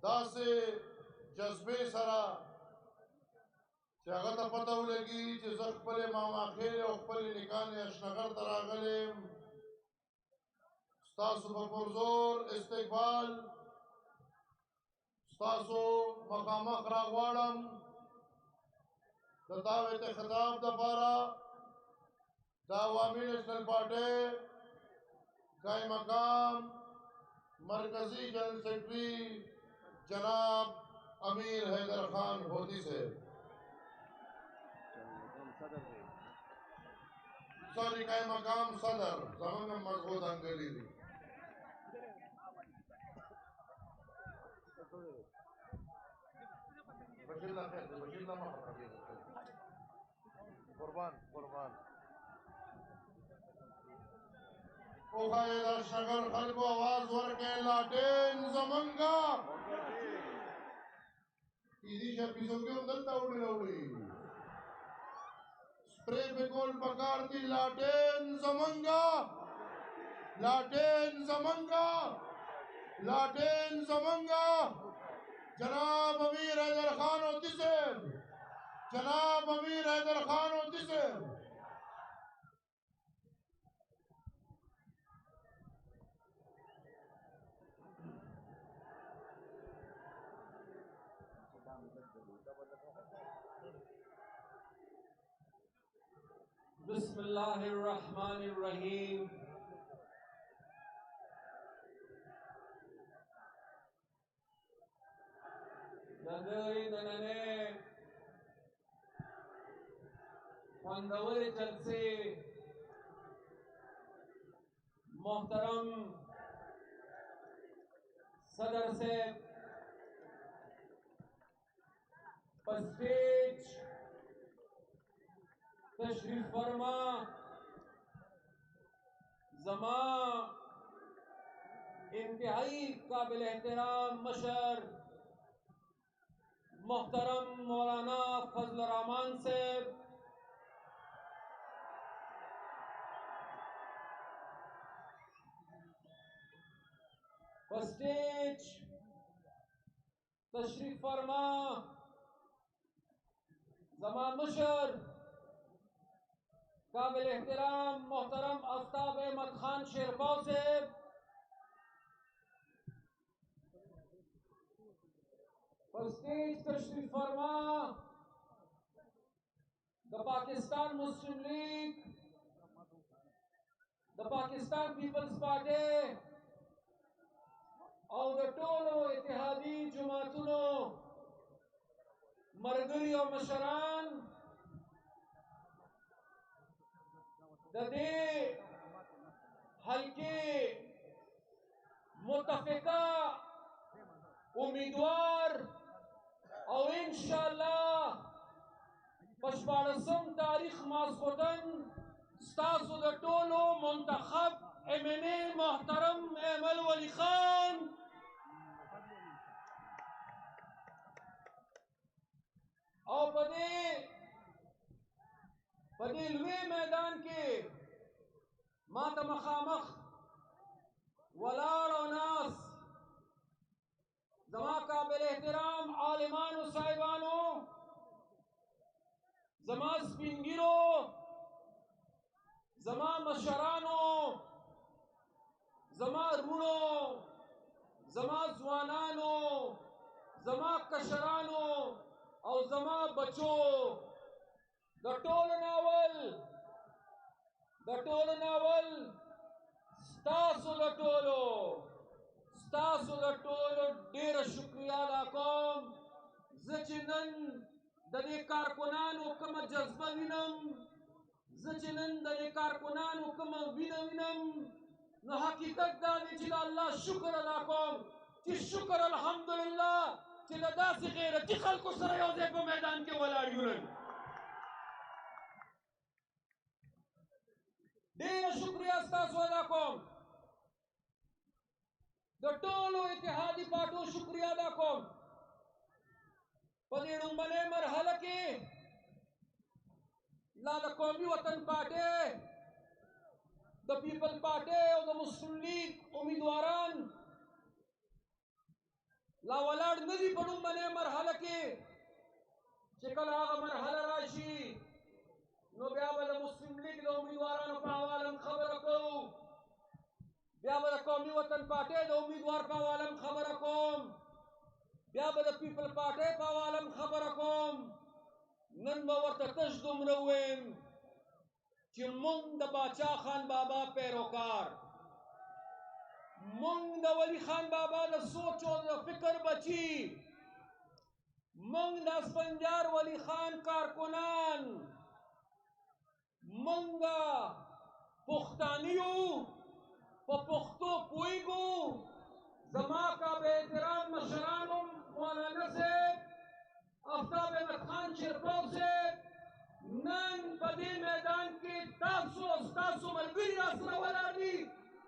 दासे जज्बे सरा چې هغه ته پته ولګي چې زه خپلې ماماخېلې او خپلې نکانې اشنغر ته راغلی یم. ستاسو په پرزور استقبال ستاسو مخامخ راغواړم د دعوت خطاب دپاره د عوامي نیشنل پارټۍ قائم مقام مرکزی جنرل سیکرٹری جناب امیر حیدر خان ہوتی سے سوری قائم مقام صدر زمان مضبوط انگلی دی بشیر اللہ خیر دی بشیر اللہ محمد قربان قربان اوخای در شگر خلق و آواز ورکے لاٹین زمنگا ایزی شپیسوں کے اندر تاوڑی لوڑی سپرے پہ کول پکارتی لاٹین زمنگا لاٹین زمنگا لاٹین زمنگا جناب امیر حیدر خان ہوتی سے جناب امیر حیدر خان ہوتی سے بسم اللہ الرحمن الرحیم دغی دننے خوندور جلسے محترم صدر سے پسٹیج تشریف فرما زمان انتہائی قابل احترام مشر محترم مولانا فضل الرحمان صاحب پسٹیج تشریف فرما زمان مشر قابل احترام محترم آفتاب احمد خان شیرپاؤ صاحب پسٹیج تشریف فرما دا پاکستان مسلم لیگ دا پاکستان پیپلز پارٹی او دا ټولو اتحادی جماعتونو مرګري او مشران د دې حلقې متفقه امیدوار او انشاءاللہ پشپاړسم تاریخ ماسخوتن ستاسو د ټولو منتخب MNA محترم ایمل ولی خان او پدې لوی میدان کې ما ته مخامخ ولاړ او ناس زما قابل احترام عالمانو صاحبانو زما سپینګیرو زما مشرانو زما رونو زما ځوانانو زما کشرانو او زما بچو د ټولو ناول ستاسو د ټولو ډېره شکریه ادا کوم زه چې نن د دې کارکنانو کومه جذبه وینم زه چې نن د دې کارکنانو کومه وینم نو حقیقت دا دی چې د الله شکر ادا کوم چې شکر الحمدلله چې له داسې غیرتي خلکو سره یو ځای په میدان کې ولاړ یو نن ډېره شکریه ستاسو ادا کوم د ټولو اتحادي پارټو شکریه ادا کوم په دې لومړنۍ مرحله کې لا د قومي وطن پارټۍ د پیپل پارټۍ او د مسلم لیگ امیدواران لا ولاړ نه دي په لومړنۍ مرحله کې چې کله هغه مرحله راشي نو بیا به د مسلم لیگ د امیدوارانو په حواله خبره کوو، بیا به د قومي وطن پارټۍ د امیدوار په حواله خبره کوم، بیا به د پیپل پارټۍ په حواله خبره کوم. نن به ورته تش دومره ووایم چې مونږ د باچا خان بابا پیروکار، مونږ د ولی خان بابا د سوچ او د فکر بچی، مونږ د اسفندیار ولی خان کارکنان، مونږ پښتانیو په پښتو پوهیږو. زما کعبه احترام مشرانو مولانا صاحب، آفتاب احمد خان شیرپور صاحب، نن په دې میدان کې تاسو ستاسو ملګري راسره ولاړ دي.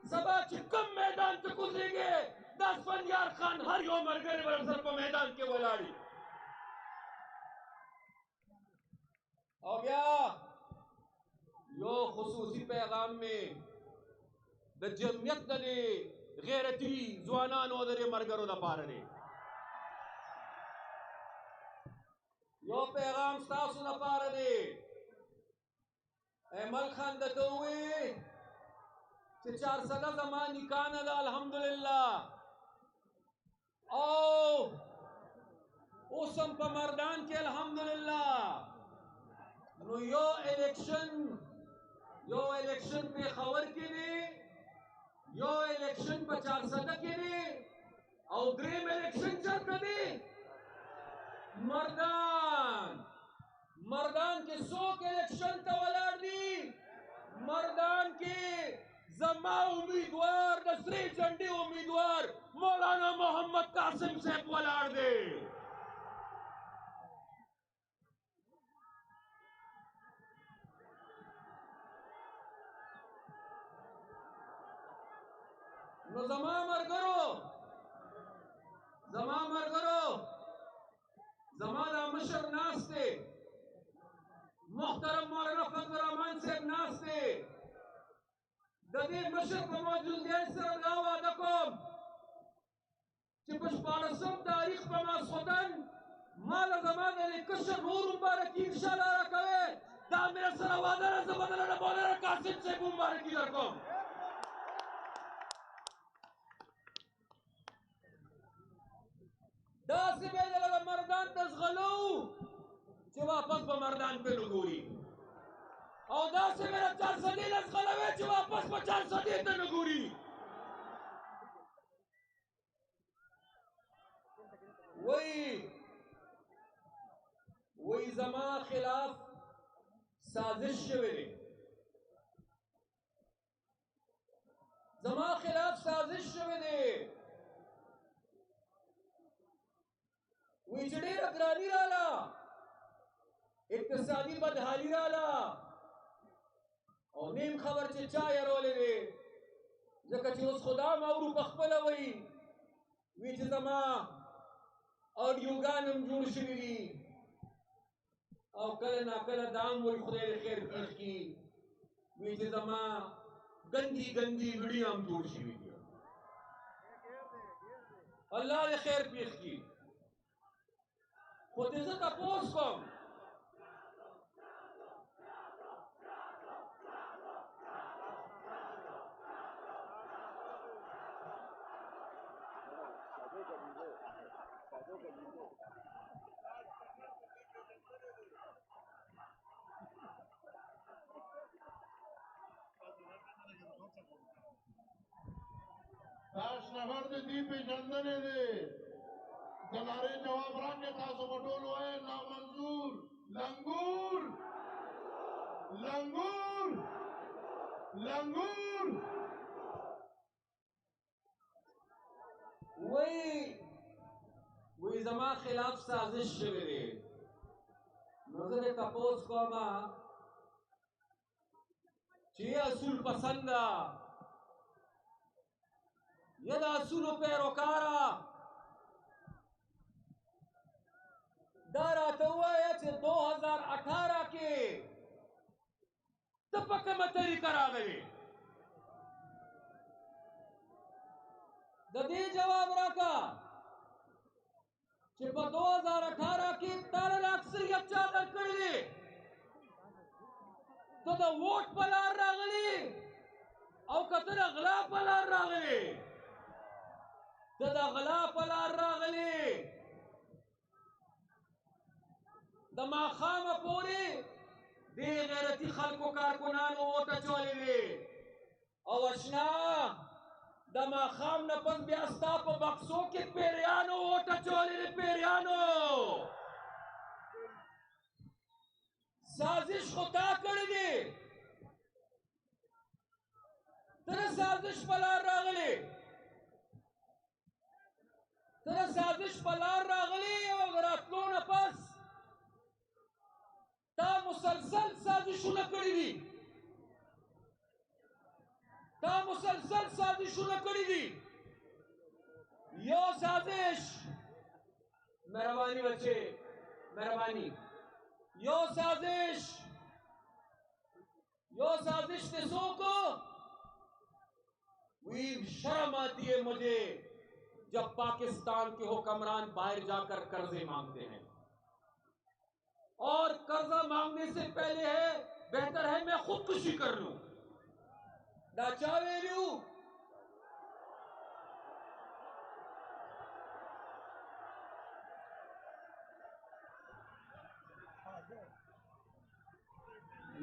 سبا چې کوم میدان ته کوزیږي د اسفندیار خان هر یو ملګری به سره په میدان کې ولاړ دي. او بیا یو خصوصي پیغام می د جمعیت د غیرتي ځوانانو د مرګرو لپاره دی. یو پیغام ستاسو لپاره دی. ایمل خان درته ووایي چې 400 زما نکاح نه ده الحمدلله، او اوس هم په مردان کې الحمدلله. نو یو الیکشن پېښور کې دی، یو الیکشن په 400 کې دی، او دریم الیکشن چېرته دی؟ مردان کې څوک الیکشن ته ولاړ دي؟ مردان کې زما امیدوار د سرې جنډې امیدوار مولانا محمد قاسم صاحب ولاړ دی. نو زما مرګرو زما دا مشر ناست دی، محترم مولانا فضل الرحمن صاحب ناست دی. د دې مشر په موجودګۍ سره دا وعده کوم چې په 14 تاریخ په ماسخوتن ما له زما د کشر نور مبارکي انشاءالله راکوې. دا مې سره وعده ده، زه به دلته مولانا قاسم صاحب مبارکي درکوم. داسې به یې له مردان ته ځغلو چې واپس به مردان پې نه ګوري، او داسې به له 400 نه ځغلوي چې واپس به 400 ته نه ګوري. وایي زما خلاف سازش شوی دی، زما خلاف سازش شوی دی. وی چې ډېره ګراني راله، اقتصادي بدحالي راله، او نیم خبر چې چا یرولی دی، ځکه چې اوس خو دا هم اورو په خپله وایي چې زما اډیوګان هم جوړ شوي دي، او کله ناکله دا هم وایي خدای دې خیر پېښ کړي، وایي چې زما ګندي ویډیو هم جوړ شوي دي. الله دې خیر پېښ کړي. خو دې زه تپوس کوم تاش نهر دې دې پېژندنې دی. د نارې جواب راکړې، تاسو به ټول وایئ نامنظور. لنګور وایي زما خلاف سازش شوی دی. نو زه دې تپوس کوم چې اصول پسنده یا د اصولو پیروکاره، دا راته ووایه چې 2018 کې ته په کومه طریقه راغلې؟ د دې جواب راکړه چې په 2018 کې تاله د اکثریت چا درکړی دی ته د ووټ په لار راغلی او که ته د غلا په لار راغلی ته د غلا په لار راغلی د ماښامه پورې دې غیرتي خلکو کارکنانو ووټ اچولی دی او اشنا د ماښام نه پس بیا ستا په بکسو کې پیریانو ووټ اچولی دی پیریانو سازش خو تا کړی دی ته د سازش په لار راغلی ته د سازش په لار راغلی او د راتلو نه پس تا مسلسل سازشونه کړي دي تا مسلسل سازشونه کړي دي یو سازش مهرباني بچے مهرباني یو سازش تے سو کو شرم آتی ہے مجھے جب پاکستان کے حکمران باہر جا کر قرضے مانگتے ہیں اور قرضہ مانگنے سے پہلے ہے بہتر ہے میں خودکشی کر لوں دا چاوے لیو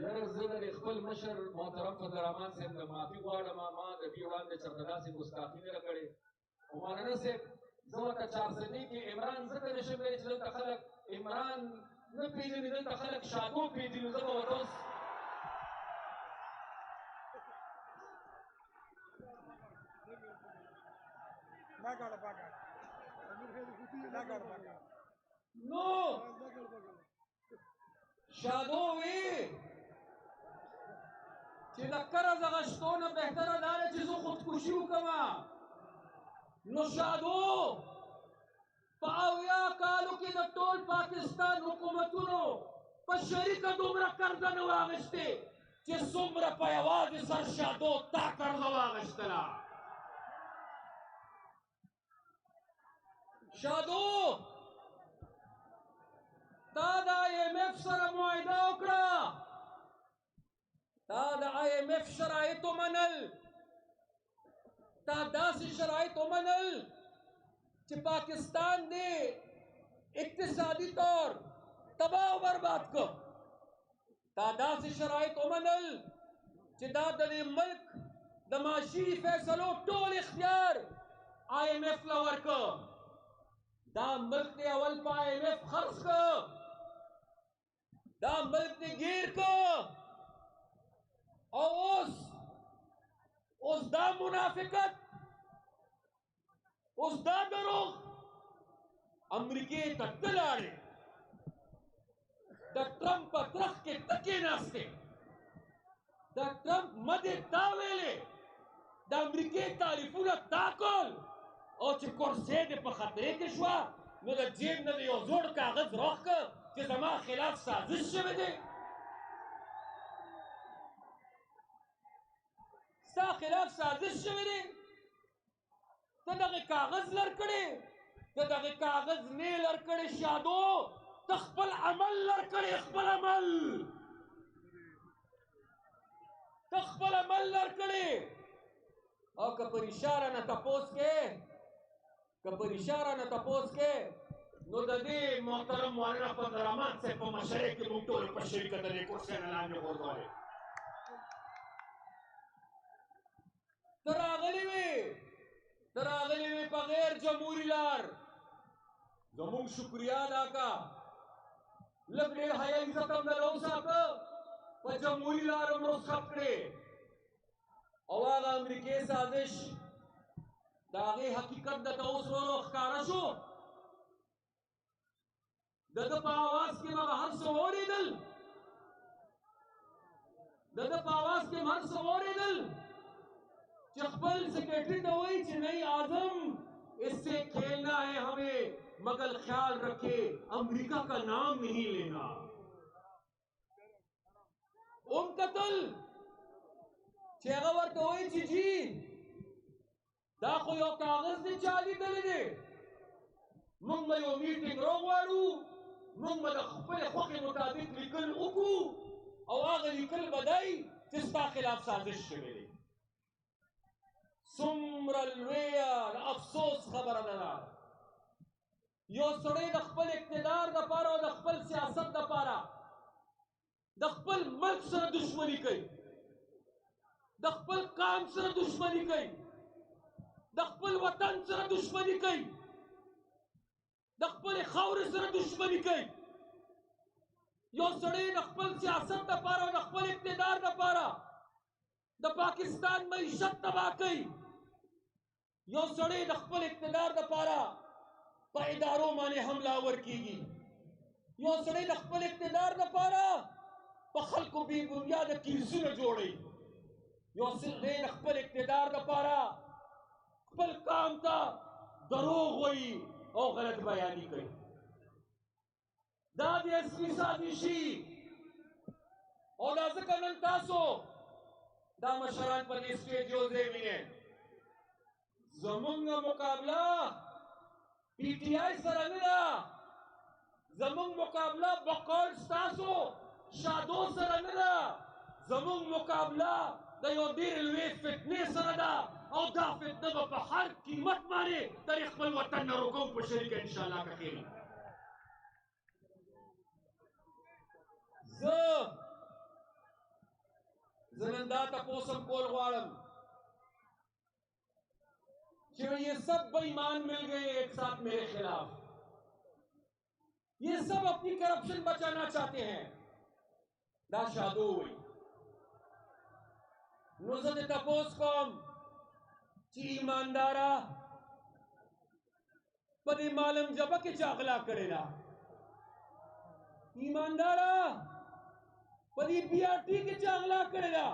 یاره زه د خپل مشر محترم فضل الرحمن صاحب نه معافي غواړم ما د دې وړاندې چېرته داسې ګستاخي نه ده کړې او مولانا صاحب زه ورته چارسدي کې عمران ځکه نشم ویلی چې دلته خلک عمران نه پېژني دلته خلک شادو پېژني زه به ورته اوس نو شادو وی چې د قرض اخیستو نه بهتره دا ده چې زه خودکشي وکړم نو شادو په 80 کالو کې د ټول پاکستان حکومتونو په شریکه دومره قرضه نه واخیستې چې څومره په یوازې سر شادو تا قرضه واخیستله شادو تا د IMF سره معاهده وکړه تا د IMF شرایط ومنل تا داسې شرایط ومنل چې پاکستان دې اقتصادي طور تباہ و برباد کړ تا داسې شرایط ومنل چې دا د دې ملک د معاشي فیصلو ټول اختیار IMF له ورکړ دا ملک دې اول په IMF خرڅ کړ دا ملک دې گیر کړ او اوس دا منافقت اوس دا دروغ امریکې ته ته لاړې د ټرمپ په ترخ کې ته کېناستې د ټرمپ مدې تا ویلې د امریکې تعریفونه تا کول او چې کرسۍ دې په خطرې کې شوه نو د جیب نه د یو زوړ کاغذ راوښ کړ چې زما خلاف سازش شوی دی ستا خلاف سازش شوی دی ته دغه کاغذ لرکړې ته دغه کاغذ نه لرکړې شادو ته خپل عمل لرکړې خپل عمل ته خپل عمل لرکړې او که پر اشاره نه تپوس کې نو د دې محترم مولانا فضل الرحمن صاحب په مشرۍ کې موږ ټول په شریکه د دې کرسۍ نه لاندې غورځولې ته راغلی وې په غیر جمهوري لار زموږ شکریه ادا کا لږ ډېر حیا عزت هم دله وساته په جمهوري لار هم رخصت کړې او هغه امریکې سازش د هغې حقیقت درته اوس ورو ښکاره شو د ده په آواز کې به هر څه واورېدل چې خپل سیکرټري ته وایي چې نہیں اعظم اس سے کھیلنا ہے ہمیں مگر خیال رکھے امریکہ کا نام نہیں لینا قتل چې هغه ورته وایي چې جی دا خو یو کاغذ دی چا لیدلی دی موږ به یو میټینګ راغواړو، موږ به د خپلې خوښې مطابق لیکل وکړو او هغه لیکل به دی چې ستا خلاف سازش شوی دی. څومره لویه د افسوس خبره ده یو سړی د خپل اقتدار دپاره او د خپل سیاست دپاره د خپل ملک سره دشمني کوي، د خپل قام سره دشمني کوي، د خپل وطن سره دشمني کوي، د خپل خاورې سره دشمني کوي. یو سړی د خپل سیاست دپاره او د خپل اقتدار دپاره د پاکستان معیشت تباه کوي. یو سړی د خپل اقتدار دپاره په ادارو باندې حمله ور کیږي. یو سړی د خپل اقتدار دپاره په خلکو بې بنیاده کیسونه جوړوي. یو سړی د خپل اقتدار دپاره خپل قام ته دروغ وایي او غلط بیاني کوي. دا د اصلي سازشي او دا ځکه نن تاسو دا مشران په دې سټیج یو ځای وینئ. زمونږ مقابله پی ټي آی سره نه ده، زمونږ مقابله بقول ستاسو شادو سره نه ده، زمونږ مقابله د یو ډېرې لویې فتنې سره ده او دا فتنه به په هر قیمت باندې تر خپل وطن نه روکو په شریکه انشاءالله که خیري. زه نن دا تپوس هم کول غواړم کہ یہ سب بےایمان مل گئے ایک ساتھ میرے خلاف، یہ سب اپنی کرپشن بچانا چاہتے ہیں. دا شادو ہوئی نوزد تپوس کوم چی ایماندارا پدی معلوم جبا کے چاغلا کرے دا، ایماندارا پدی پی آر ٹی کے چاغلا کرے دا،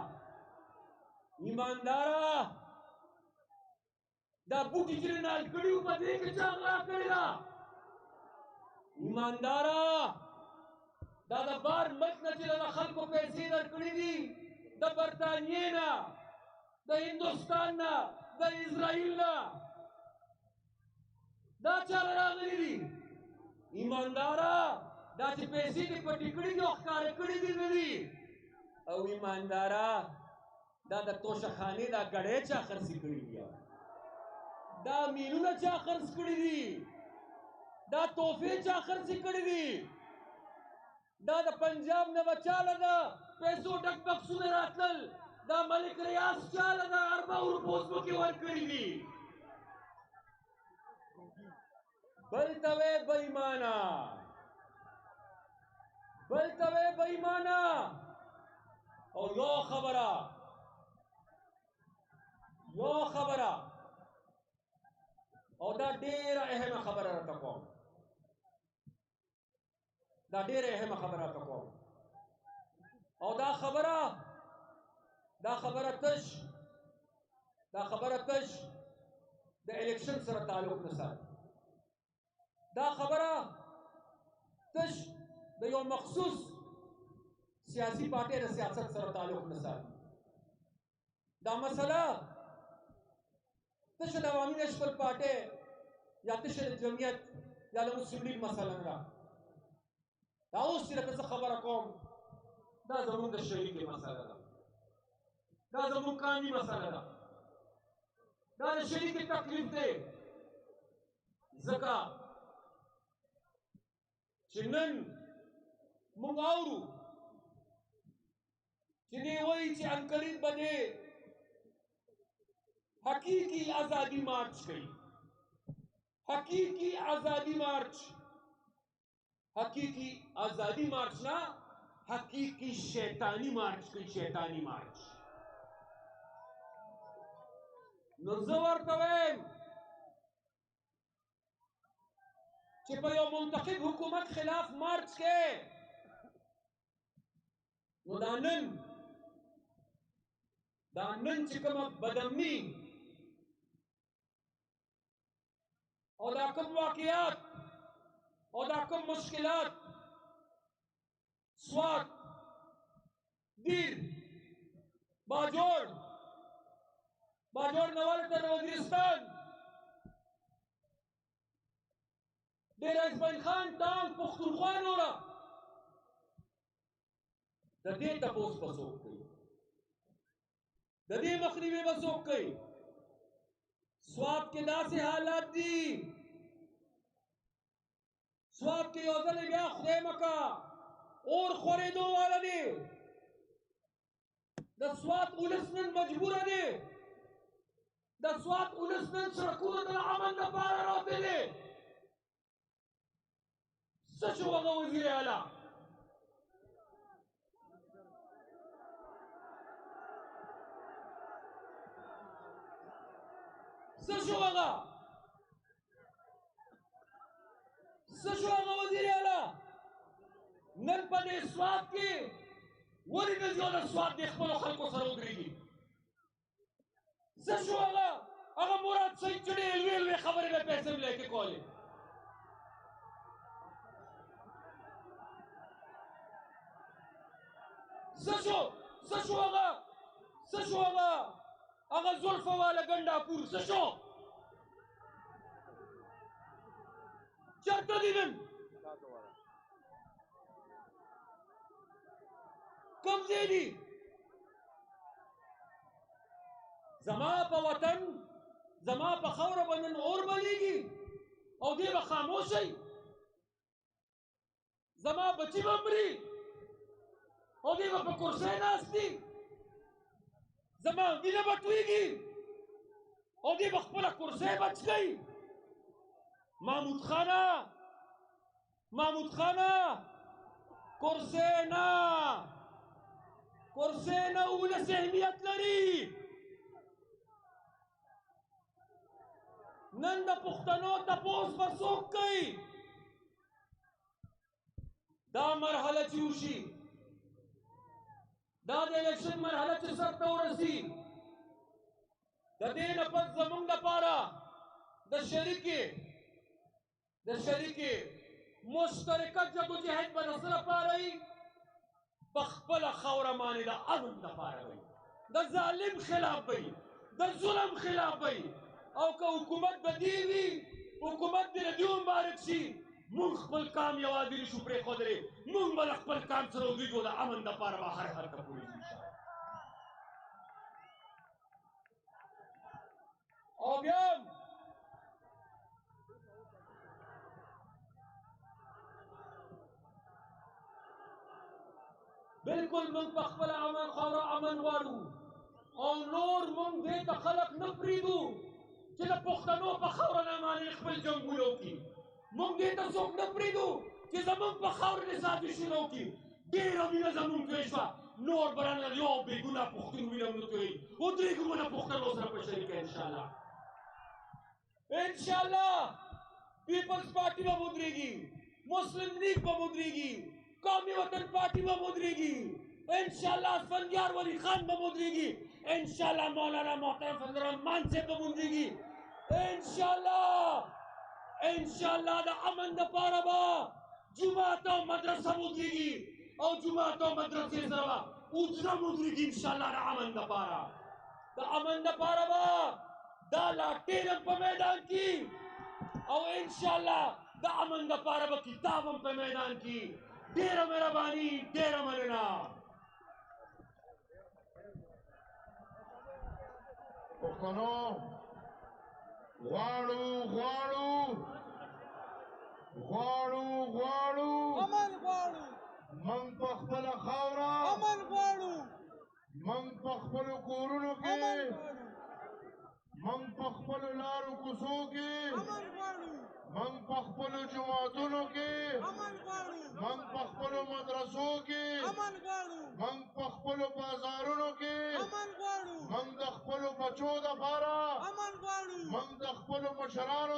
ایماندارا دا بوٹی چرے نال کڑیو پدی کے چاغلا کرے دا، ایماندارا دا بار ملک نہ چلا دا خلق کو پیسے در کڑی دی دا برطانیہ نا، دا ہندوستان نا، دا اسرائیل نا، دا چالا راغلی دی. ایماندارا دا چی پیسے دی پٹی کڑی دی اخکار کڑی دی ندی. او ایماندارا دا توشخانی دا گڑے چا خرسی کڑی دیا، دا مینونا چا خرس کڑی دی، دا توفے چا خرسی کڑی دی، دا پنجاب نه بچاله دا پیسو ډک بکسونه راتلل، دا ملک ریاض چاله دا اربع روپو ځمکې ورکړي دي. بل ته وې بېایمانه، بل ته وې بېایمانه. او یو خبره او دا ډېره اهمه خبره راته کوم، دا ډېره اهمه خبره راته کوم او دا خبره تش د الیکشن سره تعلق نه ساتي، دا خبره تش د یو مخصوص سیاسی پارټۍ د سیاست سره تعلق نه ساتي. دا مسله تش د عوامي نشپل پارټۍ یا تش د جمعیت یا د مسلم لیگ مسله نه ده. دا اوس چې درته زه خبره کوم دا زموږ د شریکې مسله ده، دا زموږ قانوني مسله ده، دا د شریکې تکلیف دی. ځکه چې نن موږ اورو چې دی وایي چې عنقریب به دی حقیقي ازادي مارچ کوي، حقیقي ازادي مارچ، حقیقی آزادی مارچ نا حقیقی شیطانی مارچ کوي، شیطانی مارچ. نو زه ورته وایم چې په یو منتخب حکومت خلاف مارچ کې نو دا نن چې کومه بدامني او دا کوم واقعات او دا کوم مشکلات سوات، دیر، باجوڑ نوال تر وزیرستان ډېر اسماعیل خان ټانک پښتونخوا نوره د دې تپوس به څوک کوي د دې مخنیوی به څوک کوي سوات کې داسې حالات دي سوات کې یو ځل بیا خدای مکه اور خورېدو والا دی د سوات ولس نن مجبوره دی د سوات ولس نن سړکونو ته د امن لپاره راوتلی څه شو هغه وزیر اعلی څه شو هغه وزیر اعلی نن په دې سوات کې ولې نه ځي او د سوات د خپلو خلکو سره ودرېږي څه شو هغه مراد سید چې ډېرې لویې لویې خبرې به په اسمبلی کې کولې څه شو هغه زلفه والا ګنډاپور څه شو چېرته دي نن کوم ځای دي زما په وطن زما په خاوره به نن اور بلیږي او دې به خاموش شي زما بچي به مري او دې به په کرسۍ ناست دي زما وینه به تویږي او دې به خپله کرسۍ بچ کوي محمود خانه کرسۍ نه ولس اهمیت لري نن د پښتنو تپوس به څوک کوي دا مرحله چې وشي دا د الیکشن مرحله چې سر ته ورسي د دې نه پس زموږ لپاره د شریکې مشترکه جدوجهد به د څه لپاره وي په خپله خاوره باندې د امن لپاره وي د ظالم خلاف وي د ظلم خلاف وي او که حکومت به دې وي حکومت دې د دې مبارک شي موږ خپل کام یوازې نشو پرېښودلی موږ به د خپل کام سره ودرېږو د امن لپاره به هر حد ته پورې ځو او بیا بالکل موږ په خپله خاوره امن غواړو او نور موږ دې ته خلک نه پرېږدو چې د پښتنو په خاوره نه باندې خپل جنګونه وکړي موږ دې ته څوک نه پرېږدو چې زموږ په خاوره دې سازشونه وکړي ډېره مینه زموږ توی شوه نور به رانه یو بېګناه پښتون وینه ونه تویوي ودرېږو به د پښتنو سره په شریکه انشاءالله پیپلز پارټي به ودرېږي مسلم لیگ به ودرېږي قومي وطن پارټي به ودرېږي انشاءالله اسفندیار ولی خان به ودرېږي انشاءالله مولانا محترم فضل الرحمن صاحب به ودرېږي انشاءالله د امن دپاره به جومات او مدرسه ودرېږي او جومات او مدرسې سره به اوجره ودرېږي انشاءالله د امن دپاره به دا لاټېرم په میدان کې او انشاءالله د امن دپاره به کتاب هم په میدان کې ډېره مهرباني ډېره مننه پښتنو غواړو امن غواړو موږ په خپله خاوره امن غواړو موږ په خپلو کورونو کې امن غواړو موږ په خپلو لارو کوڅو کې امن غواړو موږ په خپلو جوماتونو کې امن غواړو موږ په خپلو مدرسو کې امن غواړو موږ په خپلو بازارونو کې امن غواړو موږ د خپلو بچو دپاره امن غواړو موږ د خپلو مشرانو